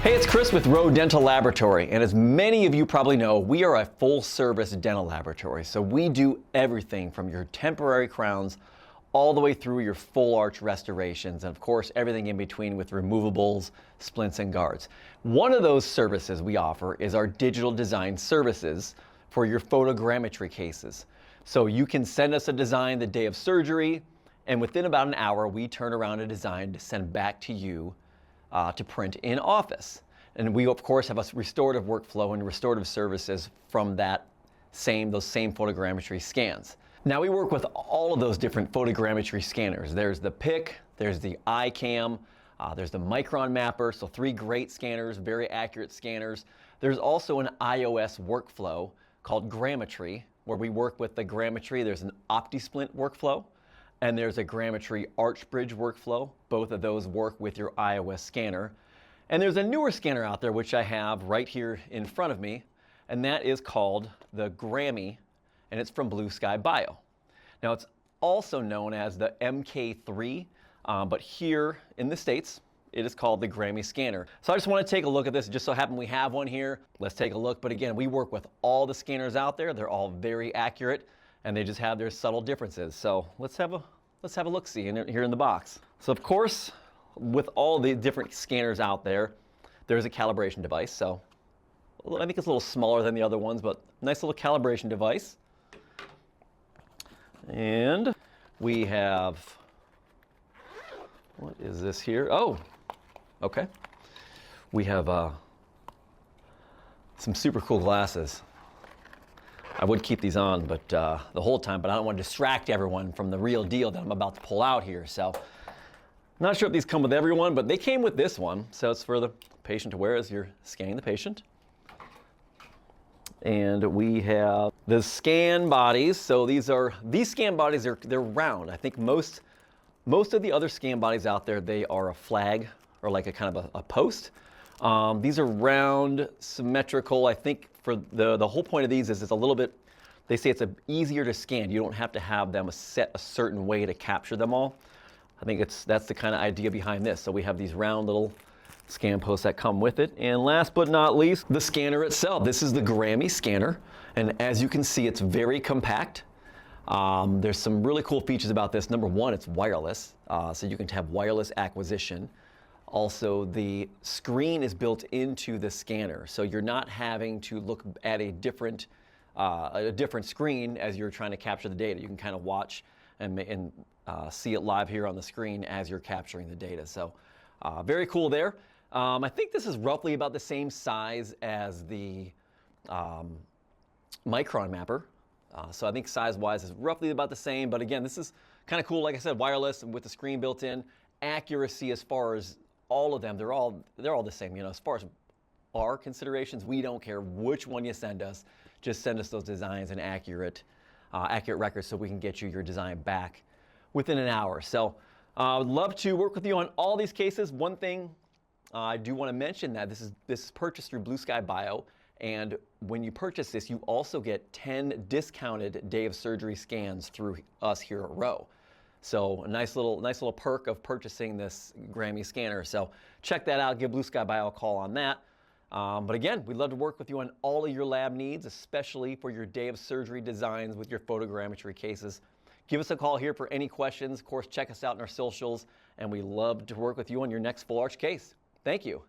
Hey, it's Chris with Rowe Dental Laboratory, and as many of you probably know, we are a full-service dental laboratory, so we do everything from your temporary crowns all the way through your full arch restorations, and of course everything in between with removables, splints, and guards. One of those services we offer is our digital design services for your photogrammetry cases. So you can send us a design the day of surgery, and within about an hour we turn around a design to send back to you to print in office. And we of course have a restorative workflow and restorative services from those same photogrammetry scans. Now we work with all of those different photogrammetry scanners. There's the PIC, there's the iCam, there's the Micron Mapper, so 3 great scanners, very accurate scanners. There's also an iOS workflow called Grammee, where we work with the Grammee. There's an OptiSplint workflow, and there's a Grammee Arch Bridge workflow. Both of those work with your iOS scanner. And there's a newer scanner out there, which I have right here in front of me, and that is called the Grammee, and it's from BlueSkyBio. Now it's also known as the MK3, but here in the States, it is called the Grammee scanner. So I just want to take a look at this. It just so happen we have one here. Let's take a look. But again, we work with all the scanners out there. They're all very accurate, and they just have their subtle differences. So let's have a look-see here in the box. So of course, with all the different scanners out there, there's a calibration device. So I think it's a little smaller than the other ones, but nice little calibration device. And we have, what is this here? Oh, okay. We have some super cool glasses. I would keep these on but the whole time, but I don't want to distract everyone from the real deal that I'm about to pull out here. So not sure if these come with everyone, but they came with this one. So it's for the patient to wear as you're scanning the patient. And we have the scan bodies. So these scan bodies they're round. I think most of the other scan bodies out there, they are a flag or like a kind of a post. These are round, symmetrical. I think for the whole point of these is it's a little bit, they say it's easier to scan. You don't have to have them set a certain way to capture them all. I think that's the kind of idea behind this. So we have these round little scan posts that come with it. And last but not least, the scanner itself. This is the Grammee scanner. And as you can see, it's very compact. There's some really cool features about this. Number one, it's wireless. So you can have wireless acquisition. Also, the screen is built into the scanner. So you're not having to look at a different screen as you're trying to capture the data. You can kind of watch and see it live here on the screen as you're capturing the data. So very cool there. I think this is roughly about the same size as the Micron Mapper. So I think size-wise is roughly about the same. But again, this is kind of cool. Like I said, wireless with the screen built in. Accuracy as far as all of them, they're all the same. You know, as far as our considerations, we don't care which one you send us. Just send us those designs and accurate records so we can get you your design back within an hour. So I would love to work with you on all these cases. One thing I do want to mention that this is purchased through BlueSkyBio, and when you purchase this, you also get 10 discounted day of surgery scans through us here at Rowe. So a nice little perk of purchasing this Grammee scanner. So check that out. Give BlueSkyBio a call on that. But again, we'd love to work with you on all of your lab needs, especially for your day of surgery designs with your photogrammetry cases. Give us a call here for any questions. Of course, check us out in our socials, and we love to work with you on your next full arch case. Thank you.